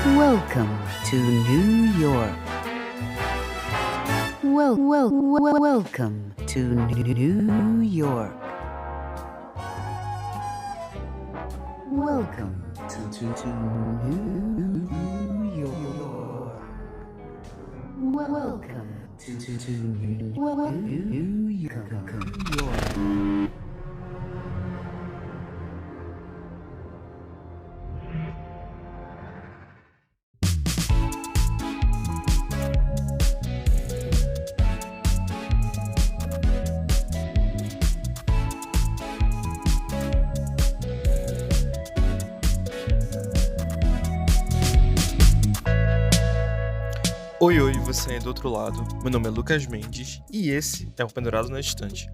Welcome to New York. Welcome to New York. Welcome to New York. Welcome to New York. Oi, você aí do outro lado. Meu nome é Lucas Mendes e esse é o Pendurado na Estante,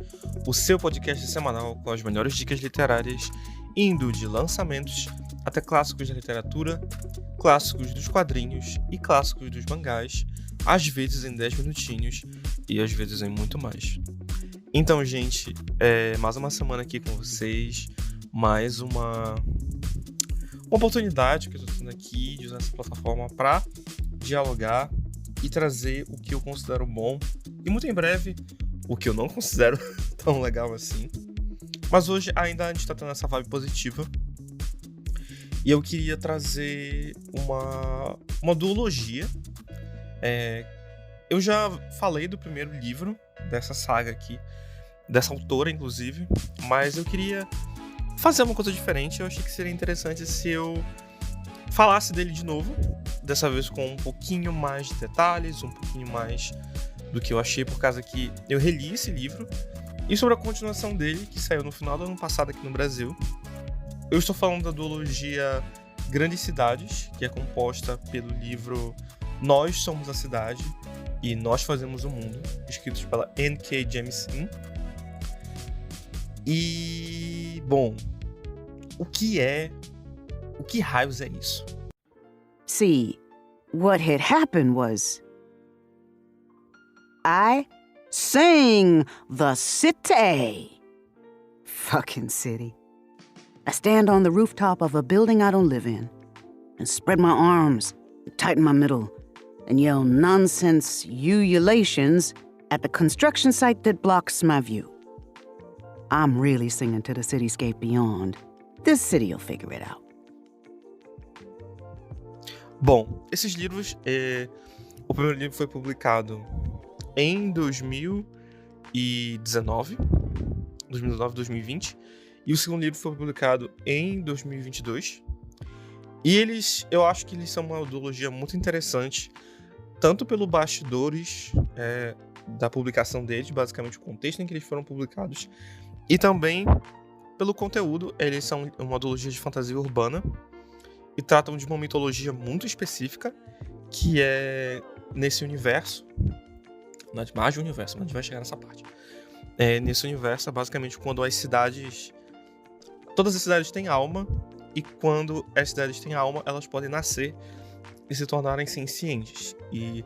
o seu podcast semanal com as melhores dicas literárias, indo de lançamentos até clássicos da literatura, clássicos dos quadrinhos e clássicos dos mangás, às vezes em 10 minutinhos e às vezes em muito mais. Então, gente, mais uma semana aqui com vocês, mais uma oportunidade que eu tô tendo aqui de usar essa plataforma para dialogar e trazer o que eu considero bom e muito em breve o que eu não considero tão legal assim. Mas hoje ainda a gente tá tendo essa vibe positiva e eu queria trazer uma duologia. Eu já falei do primeiro livro dessa saga aqui, dessa autora inclusive, mas eu queria fazer uma coisa diferente. Eu achei que seria interessante se eu falasse dele de novo, dessa vez com um pouquinho mais de detalhes, um pouquinho mais do que eu achei, por causa que eu reli esse livro, e sobre a continuação dele, que saiu no final do ano passado aqui no Brasil. Eu estou falando da duologia Grandes Cidades, que é composta pelo livro Nós Somos a Cidade e Nós Fazemos o Mundo, escritos pela N.K. Jemisin. E, bom, o que raios é isso? See, what had happened was I sing the city. Fucking city. I stand on the rooftop of a building I don't live in and spread my arms, tighten my middle, and yell nonsense ululations at the construction site that blocks my view. I'm really singing to the cityscape beyond. This city'll figure it out. Bom, esses livros, o primeiro livro foi publicado em 2019, 2020, e o segundo livro foi publicado em 2022. E eu acho que eles são uma duologia muito interessante, tanto pelos bastidores da publicação deles, basicamente o contexto em que eles foram publicados, e também pelo conteúdo. Eles são uma duologia de fantasia urbana e tratam de uma mitologia muito específica, que é nesse universo, mais de um universo, mas a gente vai chegar nessa parte. Nesse universo é basicamente quando todas as cidades têm alma, e quando as cidades têm alma, elas podem nascer e se tornarem sencientes. E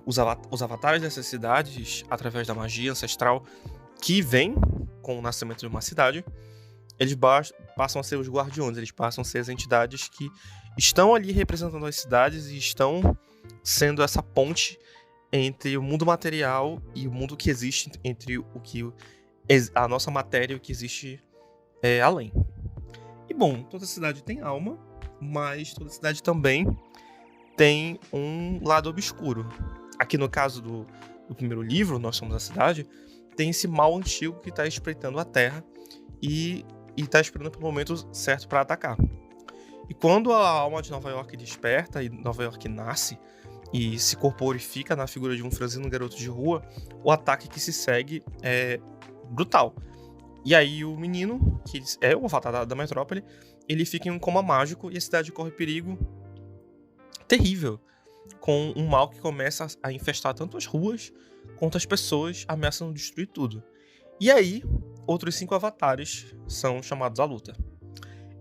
os avatares dessas cidades, através da magia ancestral que vem com o nascimento de uma cidade, eles passam a ser os guardiões, eles passam a ser as entidades que estão ali representando as cidades e estão sendo essa ponte entre o mundo material e o mundo que existe, entre o que a nossa matéria e o que existe além. E bom, toda cidade tem alma, mas toda cidade também tem um lado obscuro. Aqui no caso do primeiro livro, Nós Somos a Cidade, tem esse mal antigo que está espreitando a Terra e está esperando pelo momento certo para atacar. E quando a alma de Nova York desperta e Nova York nasce e se corporifica na figura de um franzino garoto de rua, o ataque que se segue é brutal. E aí o menino, que é o avatar da metrópole, ele fica em um coma mágico e a cidade corre perigo terrível, com um mal que começa a infestar tanto as ruas quanto as pessoas, ameaçando destruir tudo. E aí, outros 5 avatares são chamados à luta.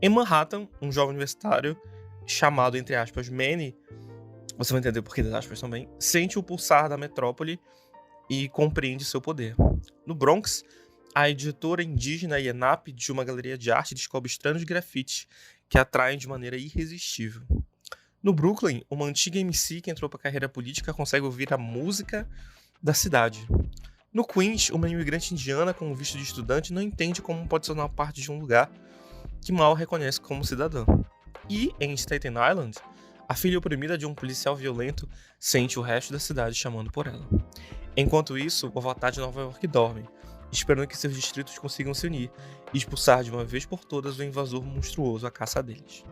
Em Manhattan, um jovem universitário, chamado, entre aspas, Manny, você vai entender o porquê das aspas também, sente o pulsar da metrópole e compreende seu poder. No Bronx, a editora indígena Yenap, de uma galeria de arte, descobre estranhos grafites que atraem de maneira irresistível. No Brooklyn, uma antiga MC que entrou pra carreira política consegue ouvir a música da cidade. No Queens, uma imigrante indiana com um visto de estudante não entende como pode ser uma parte de um lugar que mal reconhece como cidadã. E, em Staten Island, a filha oprimida de um policial violento sente o resto da cidade chamando por ela. Enquanto isso, o Avatar de Nova York dorme, esperando que seus distritos consigam se unir e expulsar de uma vez por todas o invasor monstruoso à caça deles.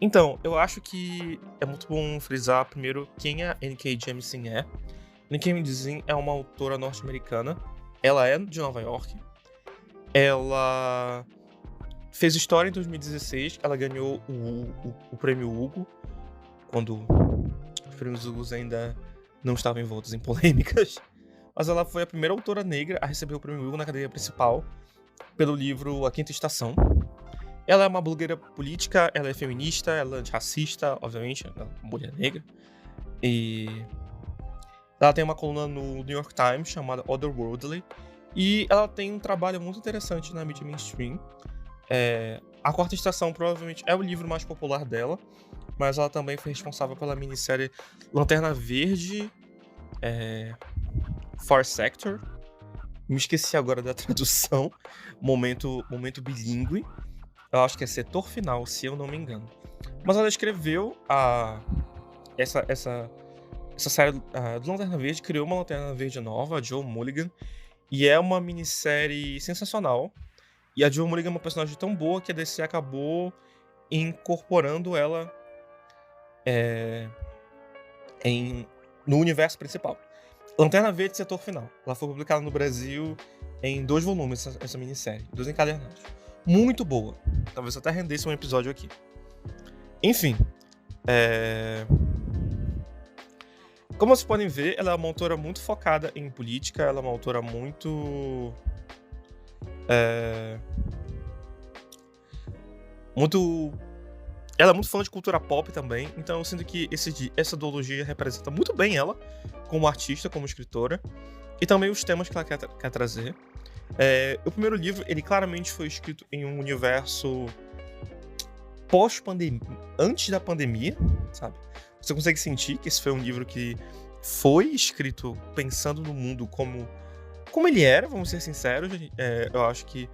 Então, eu acho que é muito bom frisar primeiro quem a N.K. Jemisin é. N.K. Jemisin é uma autora norte-americana. Ela é de Nova York. Ela fez história em 2016. Ela ganhou o prêmio Hugo, quando os prêmios Hugo ainda não estavam envoltos em polêmicas. Mas ela foi a primeira autora negra a receber o prêmio Hugo na cadeia principal pelo livro A Quinta Estação. Ela é uma blogueira política, ela é feminista, ela é antirracista, obviamente, ela é uma mulher negra. E ela tem uma coluna no New York Times chamada Otherworldly. E ela tem um trabalho muito interessante na mídia mainstream. A Quarta Estação provavelmente é o livro mais popular dela, mas ela também foi responsável pela minissérie Lanterna Verde, Far Sector. Me esqueci agora da tradução. Momento bilíngue. Eu acho que é Setor Final, se eu não me engano. Mas ela escreveu essa série do Lanterna Verde, criou uma Lanterna Verde nova, a Joe Mulligan, e é uma minissérie sensacional. E a Joe Mulligan é uma personagem tão boa que a DC acabou incorporando ela no universo principal. Lanterna Verde, Setor Final. Ela foi publicada no Brasil em 2 volumes, essa minissérie, 2 encadernados. Muito boa. Talvez até rendesse um episódio aqui. Enfim. Como vocês podem ver, ela é uma autora muito focada em política. Ela é uma autora muito... Ela é muito fã de cultura pop também. Então eu sinto que essa duologia representa muito bem ela como artista, como escritora. E também os temas que ela quer trazer. O primeiro livro, ele claramente foi escrito em um universo pós-pandemia, antes da pandemia, sabe? Você consegue sentir que esse foi um livro que foi escrito pensando no mundo como ele era, vamos ser sinceros. Eu acho que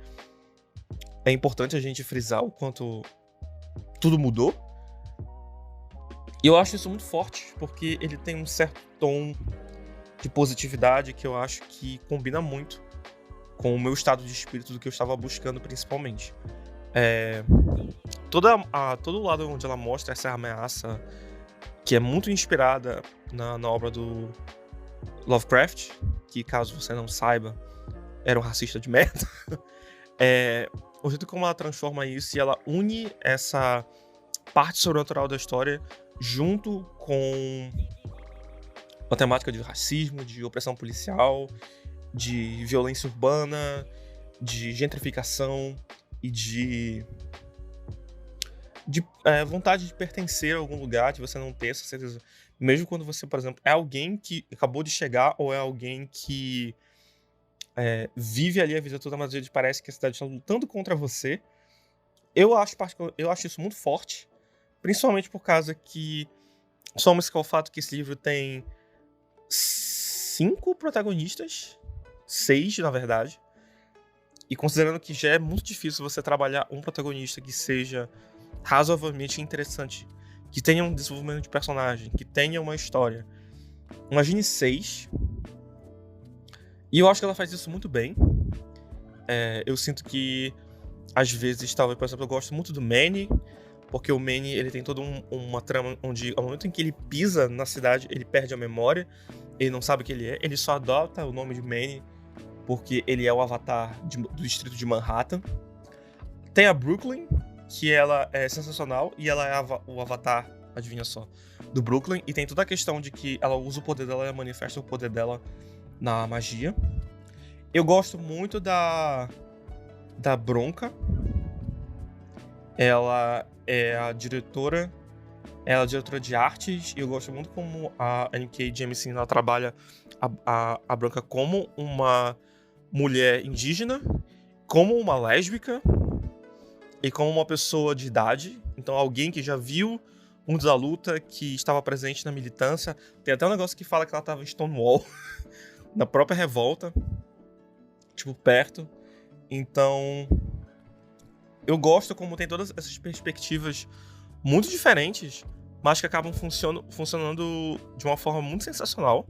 é importante a gente frisar o quanto tudo mudou. E eu acho isso muito forte, porque ele tem um certo tom de positividade que eu acho que combina muito com o meu estado de espírito do que eu estava buscando principalmente. Todo o lado onde ela mostra essa ameaça, que é muito inspirada na obra do Lovecraft, que, caso você não saiba, era um racista de merda. O jeito como ela transforma isso e ela une essa parte sobrenatural da história junto com a temática de racismo, de opressão policial, de violência urbana, de gentrificação e de vontade de pertencer a algum lugar, de você não ter essa certeza. Mesmo quando você, por exemplo, é alguém que acabou de chegar ou é alguém que vive ali a vida toda, mas às vezes parece que a cidade está lutando contra você. Eu acho isso muito forte, principalmente por causa que somos que é o fato que esse livro tem 5 protagonistas, 6 na verdade, e considerando que já é muito difícil você trabalhar um protagonista que seja razoavelmente interessante, que tenha um desenvolvimento de personagem, que tenha uma história. Imagine 6. E eu acho que ela faz isso muito bem. Eu sinto que, às vezes, talvez, por exemplo, eu gosto muito do Manny, porque o Manny, ele tem toda uma trama onde, ao momento em que ele pisa na cidade, ele perde a memória, ele não sabe o que ele é, ele só adota o nome de Manny porque ele é o avatar do distrito de Manhattan. Tem a Brooklyn, que ela é sensacional, e ela é o avatar, adivinha só, do Brooklyn, e tem toda a questão de que ela usa o poder dela, ela manifesta o poder dela na magia. Eu gosto muito da Bronca. Ela é a diretora de artes, e eu gosto muito como a N.K. Jemisin ela trabalha a Bronca como uma mulher indígena, como uma lésbica e como uma pessoa de idade. Então alguém que já viu mundo da luta, que estava presente na militância. Tem até um negócio que fala que ela estava em Stonewall, na própria revolta, tipo, perto. Então, eu gosto como tem todas essas perspectivas muito diferentes, mas que acabam funcionando de uma forma muito sensacional.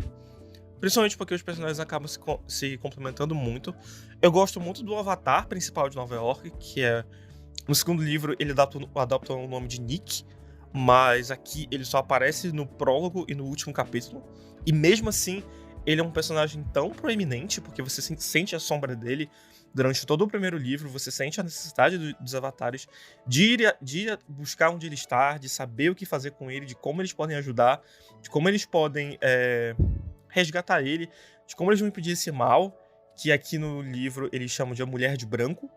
Principalmente porque os personagens acabam se complementando muito. Eu gosto muito do avatar principal de Nova York, que é... No segundo livro, ele adapta o nome de Nick, mas aqui ele só aparece no prólogo e no último capítulo. E mesmo assim, ele é um personagem tão proeminente, porque você sente a sombra dele durante todo o primeiro livro, você sente a necessidade dos avatares de ir buscar onde ele está, de saber o que fazer com ele, de como eles podem ajudar, de como eles podem resgatar ele, de como eles vão impedir esse mal, que aqui no livro eles chamam de A Mulher de Branco,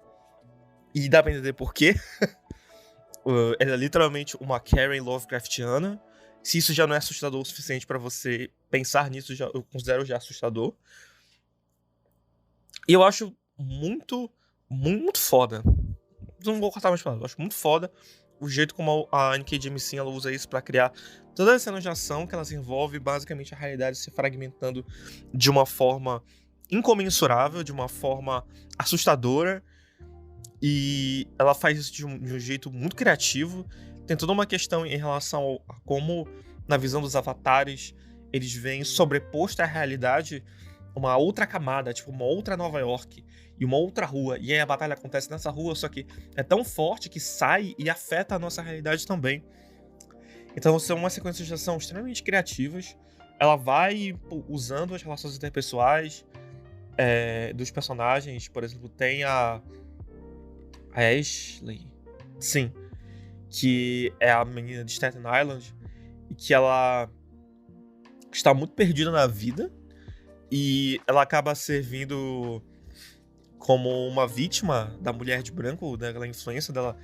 e dá pra entender por quê. Ela é literalmente uma Karen Lovecraftiana. Se isso já não é assustador o suficiente pra você pensar nisso, eu considero já assustador. E eu acho muito, muito foda. Não vou cortar mais palavras. Eu acho muito foda o jeito como a N.K. Jemisin ela usa isso pra criar todas as cenas de ação que elas envolvem basicamente a realidade se fragmentando de uma forma incomensurável, de uma forma assustadora. E ela faz isso de um jeito muito criativo. Tem toda uma questão em relação a como, na visão dos avatares, eles veem sobreposto à realidade uma outra camada, tipo uma outra Nova York e uma outra rua. E aí a batalha acontece nessa rua, só que é tão forte que sai e afeta a nossa realidade também. Então são umas sequências de ação extremamente criativas. Ela vai usando as relações interpessoais dos personagens. Por exemplo, tem a Ashley, sim, que é a menina de Staten Island, e que ela está muito perdida na vida, e ela acaba servindo como uma vítima da mulher de branco, daquela influência dela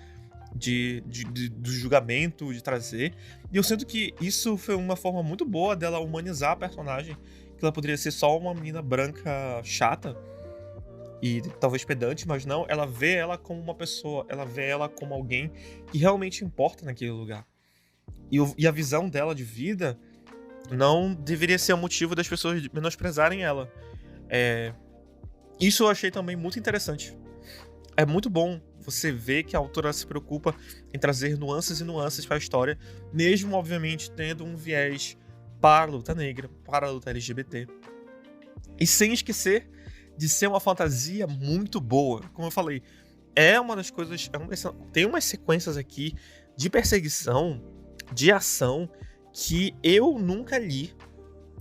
do julgamento, de trazer. E eu sinto que isso foi uma forma muito boa dela humanizar a personagem, que ela poderia ser só uma menina branca chata, e talvez pedante, mas não, ela vê ela como uma pessoa, ela vê ela como alguém que realmente importa naquele lugar. E a visão dela de vida não deveria ser o motivo das pessoas menosprezarem ela. Isso eu achei também muito interessante. É muito bom você ver que a autora se preocupa em trazer nuances e nuances para a história, mesmo, obviamente, tendo um viés para a luta negra, para a luta LGBT. E sem esquecer de ser uma fantasia muito boa. Como eu falei, é uma das coisas... tem umas sequências aqui de perseguição, de ação, que eu nunca li.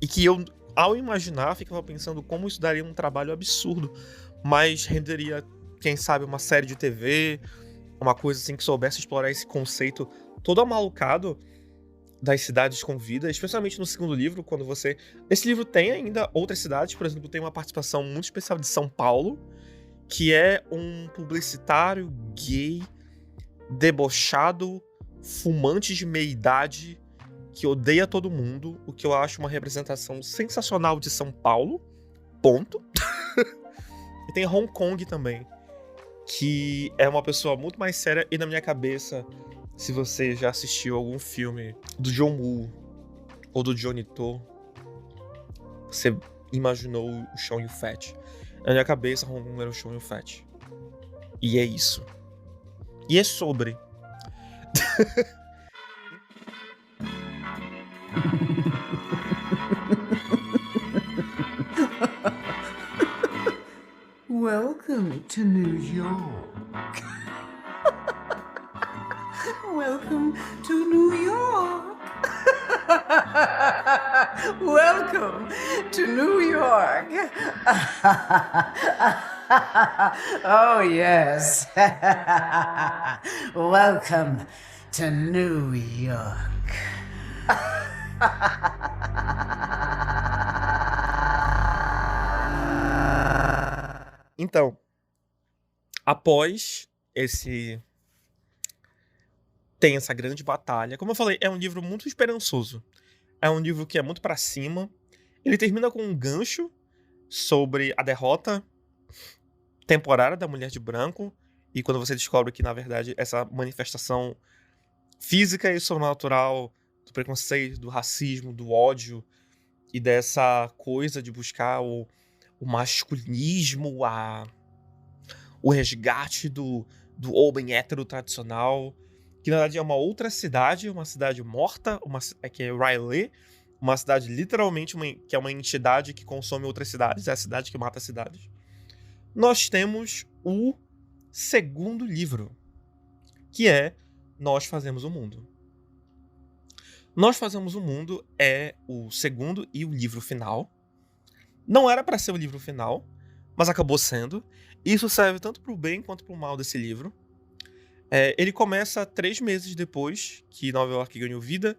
E que eu, ao imaginar, ficava pensando como isso daria um trabalho absurdo. Mas renderia, quem sabe, uma série de TV, uma coisa assim que soubesse explorar esse conceito todo amalucado das cidades com vida, especialmente no segundo livro, quando você... Esse livro tem ainda outras cidades, por exemplo, tem uma participação muito especial de São Paulo, que é um publicitário gay, debochado, fumante de meia-idade, que odeia todo mundo, o que eu acho uma representação sensacional de São Paulo, ponto. E tem Hong Kong também, que é uma pessoa muito mais séria, e na minha cabeça... Se você já assistiu algum filme do John Woo ou do Johnny To, você imaginou o Chow Yun-fat. Na minha cabeça, Hong Kong era o Chow Yun-fat. E é isso. E é sobre. Welcome to New York. Welcome to New York. Welcome to New York. Oh, yes. Welcome to New York. Então, após tem essa grande batalha. Como eu falei, é um livro muito esperançoso. É um livro que é muito pra cima. Ele termina com um gancho sobre a derrota temporária da Mulher de Branco. E quando você descobre que, na verdade, essa manifestação física e sobrenatural, do preconceito, do racismo, do ódio e dessa coisa de buscar o masculinismo, o resgate do homem hétero tradicional, que na verdade é uma outra cidade, uma cidade morta, que é R'lyeh, uma cidade literalmente que é uma entidade que consome outras cidades, é a cidade que mata cidades. Nós temos o segundo livro, que é Nós Fazemos o Mundo. Nós Fazemos o Mundo é o segundo e o livro final. Não era para ser o livro final, mas acabou sendo. Isso serve tanto para o bem quanto para o mal desse livro. Ele começa 3 meses depois que Nova York ganhou vida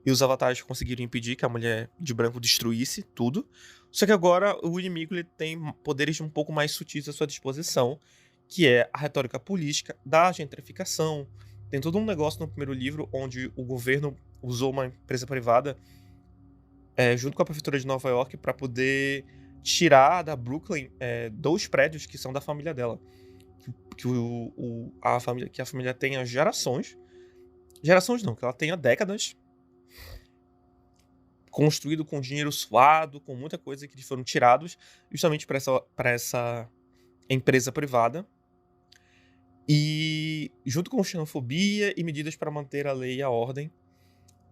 e os avatares conseguiram impedir que a mulher de branco destruísse tudo. Só que agora o inimigo ele tem poderes um pouco mais sutis à sua disposição, que é a retórica política da gentrificação. Tem todo um negócio no primeiro livro onde o governo usou uma empresa privada junto com a prefeitura de Nova York para poder tirar da Brooklyn 2 prédios que são da família dela. Que a família tenha gerações não, que ela tenha décadas, construído com dinheiro suado, com muita coisa que eles foram tirados justamente para essa empresa privada. E junto com xenofobia e medidas para manter a lei e a ordem.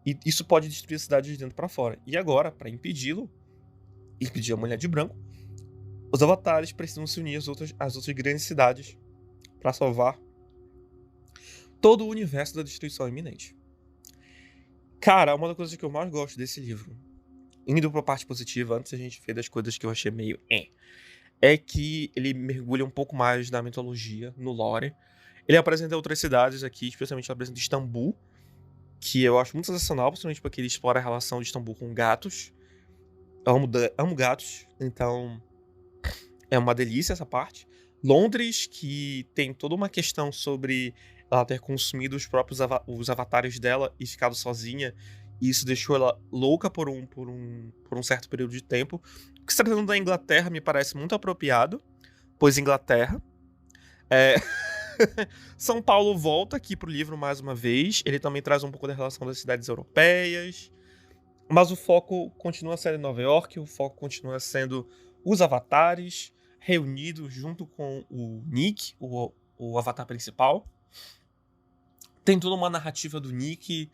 E isso pode destruir a cidade de dentro para fora. E agora, para impedi-lo, impedir a mulher de branco, os avatares precisam se unir às outras grandes cidades para salvar todo o universo da destruição iminente. Cara, uma das coisas que eu mais gosto desse livro, indo pra parte positiva, antes a gente ver das coisas que eu achei meio é que ele mergulha um pouco mais na mitologia, no lore. Ele apresenta outras cidades aqui, especialmente ele apresenta Istambul, que eu acho muito sensacional, principalmente porque ele explora a relação de Istambul com gatos. Eu amo gatos, então é uma delícia essa parte. Londres, que tem toda uma questão sobre ela ter consumido os próprios os avatares dela e ficado sozinha, e isso deixou ela louca por um certo período de tempo. O que se tratando da Inglaterra me parece muito apropriado, pois Inglaterra. São Paulo volta aqui pro livro mais uma vez. Ele também traz um pouco da relação das cidades europeias. Mas o foco continua sendo Nova York, o foco continua sendo os avatares, reunidos junto com o Nick, o avatar principal. Tem toda uma narrativa do Nick,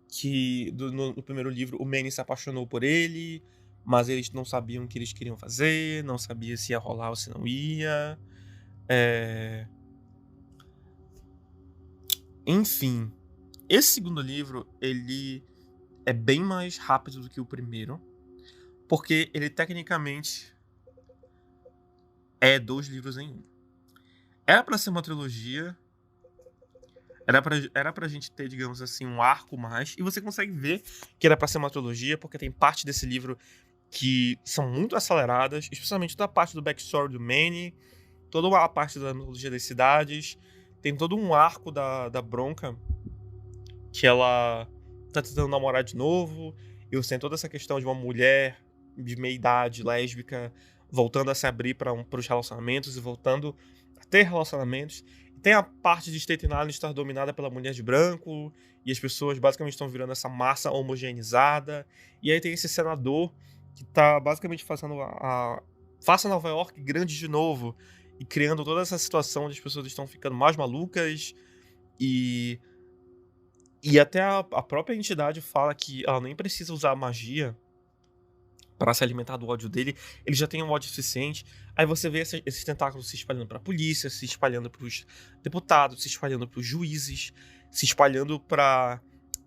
que no primeiro livro o Manny se apaixonou por ele, mas eles não sabiam o que eles queriam fazer, não sabia se ia rolar ou se não ia. Enfim, esse segundo livro, ele é bem mais rápido do que o primeiro, porque ele tecnicamente é 2 livros em um. Era pra ser uma trilogia, era pra gente ter, digamos assim, um arco mais, e você consegue ver que era pra ser uma trilogia, porque tem parte desse livro que são muito aceleradas, especialmente toda a parte do backstory do Manny, toda a parte da mitologia das cidades. Tem todo um arco da Bronca, que ela tá tentando namorar de novo, e você tem toda essa questão de uma mulher de meia-idade, lésbica, voltando a se abrir para os relacionamentos e voltando a ter relacionamentos. Tem a parte de Staten Island estar dominada pela mulher de branco, e as pessoas basicamente estão virando essa massa homogeneizada. E aí tem esse senador que tá basicamente fazendo faça Nova York grande de novo, e criando toda essa situação onde as pessoas estão ficando mais malucas, e até a própria entidade fala que ela nem precisa usar magia para se alimentar do ódio dele, ele já tem um ódio suficiente. Aí você vê esses tentáculos se espalhando pra polícia, se espalhando pros deputados, se espalhando pros juízes, se espalhando para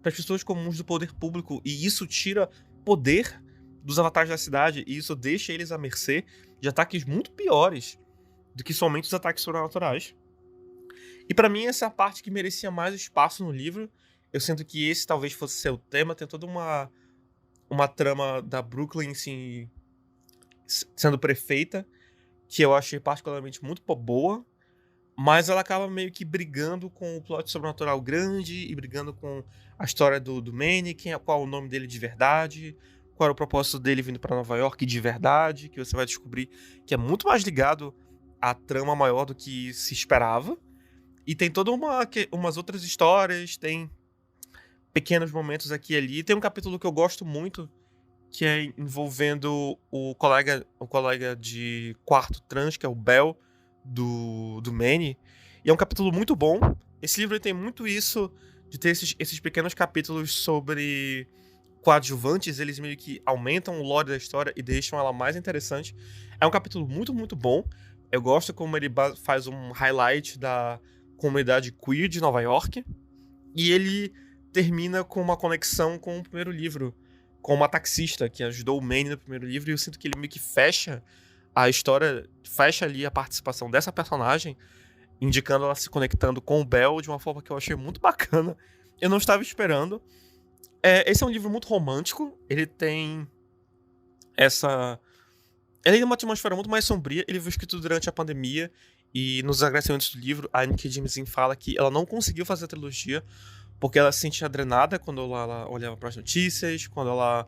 as pessoas comuns do poder público, e isso tira poder dos avatares da cidade, e isso deixa eles à mercê de ataques muito piores do que somente os ataques sobrenaturais. E pra mim essa é a parte que merecia mais espaço no livro. Eu sinto que esse talvez fosse seu tema. Tem toda uma trama da Brooklyn assim, sendo prefeita, que eu achei particularmente muito boa, mas ela acaba meio que brigando com o plot sobrenatural grande e brigando com a história do Manny, qual é o nome dele de verdade, qual era o propósito dele vindo pra Nova York de verdade, que você vai descobrir que é muito mais ligado à trama maior do que se esperava. E tem toda umas outras histórias, tem pequenos momentos aqui e ali. Tem um capítulo que eu gosto muito, que é envolvendo o colega de quarto trans, que é o Bel, do Manny. E é um capítulo muito bom. Esse livro tem muito isso, de ter esses pequenos capítulos sobre coadjuvantes. Eles meio que aumentam o lore da história e deixam ela mais interessante. É um capítulo muito, muito bom. Eu gosto como ele faz um highlight da comunidade queer de Nova York. E ele termina com uma conexão com o primeiro livro, com uma taxista que ajudou o Manny no primeiro livro. E eu sinto que ele meio que fecha a história, fecha ali a participação dessa personagem, indicando ela se conectando com o Bel de uma forma que eu achei muito bacana. Eu não estava esperando. Esse é um livro muito romântico. Ele tem Ele tem uma atmosfera muito mais sombria. Ele foi escrito durante a pandemia. E nos agradecimentos do livro, a N.K. Jemisin fala que ela não conseguiu fazer a trilogia porque ela se sentia drenada quando ela olhava para as notícias, quando ela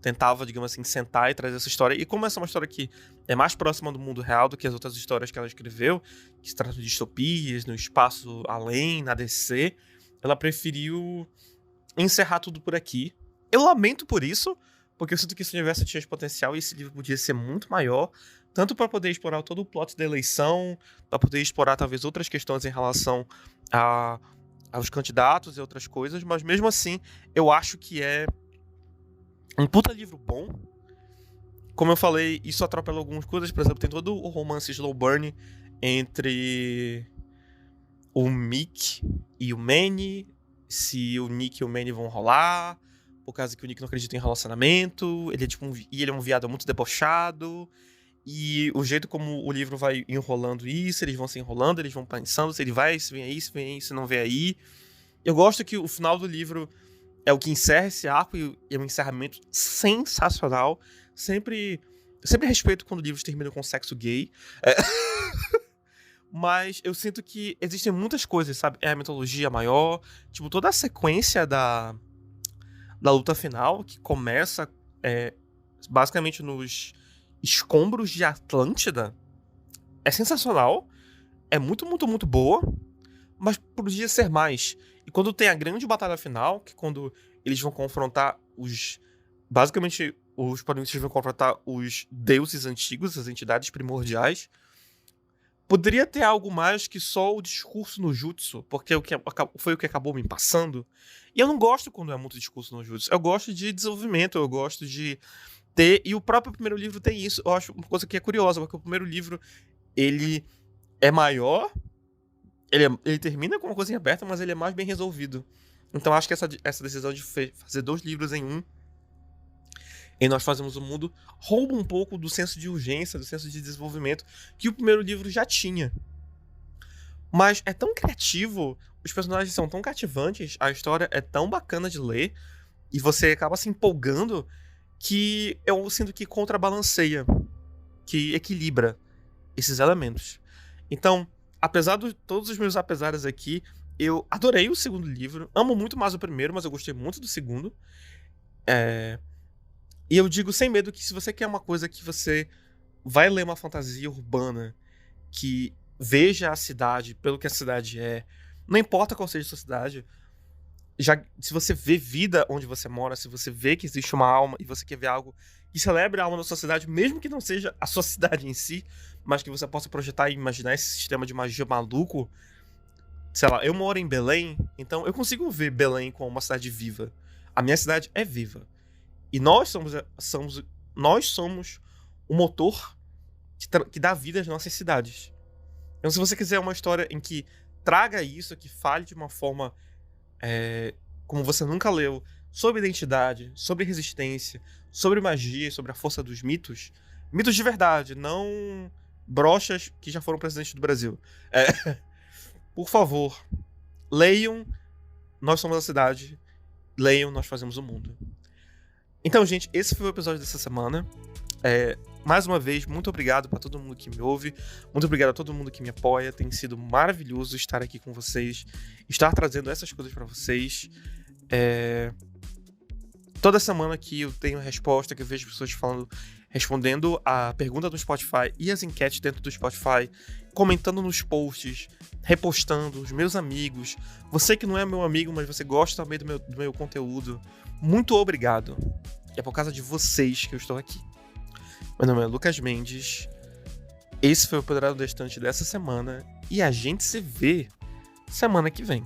tentava, digamos assim, sentar e trazer essa história. E como essa é uma história que é mais próxima do mundo real do que as outras histórias que ela escreveu, que se tratam de distopias, no espaço além, na DC, ela preferiu encerrar tudo por aqui. Eu lamento por isso, porque eu sinto que esse universo tinha potencial e esse livro podia ser muito maior, tanto para poder explorar todo o plot da eleição, para poder explorar talvez outras questões em relação aos candidatos e outras coisas, mas mesmo assim, eu acho que é um puta livro bom. Como eu falei, isso atropela algumas coisas. Por exemplo, tem todo o romance slow burn entre o Mick e o Manny, se o Nick e o Manny vão rolar, por causa que o Nick não acredita em relacionamento, ele é um viado muito debochado, e o jeito como o livro vai enrolando isso, eles vão se enrolando, eles vão pensando se ele vai, se vem aí, se não vem aí. Eu gosto que o final do livro é o que encerra esse arco e é um encerramento sensacional. Sempre respeito quando livros terminam com sexo gay. Mas eu sinto que existem muitas coisas, sabe? É a mitologia maior. Tipo, toda a sequência da luta final, que começa basicamente nos escombros de Atlântida, é sensacional. É muito, muito, muito boa. Mas podia ser mais. E quando tem a grande batalha final, que quando eles vão confrontar basicamente, os protagonistas vão confrontar os deuses antigos, as entidades primordiais, poderia ter algo mais que só o discurso no jutsu, porque foi o que acabou me passando. E eu não gosto quando é muito discurso no jutsu. Eu gosto de desenvolvimento, eu gosto de ter... E o próprio primeiro livro tem isso. Eu acho uma coisa que é curiosa, porque o primeiro livro, ele é maior... Ele termina com uma coisinha aberta, mas ele é mais bem resolvido. Então acho que essa decisão de fazer 2 livros em um, e nós fazemos o mundo, rouba um pouco do senso de urgência, do senso de desenvolvimento que o primeiro livro já tinha. Mas é tão criativo, os personagens são tão cativantes, a história é tão bacana de ler, e você acaba se empolgando, que eu sinto que contrabalanceia, que equilibra esses elementos. Então, apesar de todos os meus apesares aqui, eu adorei o segundo livro. Amo muito mais o primeiro, mas eu gostei muito do segundo. E eu digo sem medo que se você quer uma coisa que você vai ler uma fantasia urbana, que veja a cidade pelo que a cidade é, não importa qual seja a sua cidade, se você vê vida onde você mora, se você vê que existe uma alma e você quer ver algo que celebre a alma da sua cidade, mesmo que não seja a sua cidade em si, mas que você possa projetar e imaginar esse sistema de magia maluco. Sei lá, eu moro em Belém, então eu consigo ver Belém como uma cidade viva. A minha cidade é viva. E nós somos o motor que dá vida às nossas cidades. Então, se você quiser uma história em que traga isso, que fale de uma forma como você nunca leu, sobre identidade, sobre resistência, sobre magia, sobre a força dos mitos de verdade, não brochas que já foram presidentes do Brasil. Por favor, leiam Nós Somos a Cidade, leiam Nós Fazemos o Mundo. Então, gente, esse foi o episódio dessa semana. Mais uma vez, muito obrigado para todo mundo que me ouve, muito obrigado a todo mundo que me apoia. Tem sido maravilhoso estar aqui com vocês, estar trazendo essas coisas para vocês. Toda semana que eu tenho resposta, que eu vejo pessoas falando respondendo a pergunta do Spotify e as enquetes dentro do Spotify, comentando nos posts, repostando, os meus amigos. Você que não é meu amigo, mas você gosta também do meu conteúdo, muito obrigado. E é por causa de vocês que eu estou aqui. Meu nome é Lucas Mendes, esse foi o Poderado da Estante dessa semana, e a gente se vê semana que vem.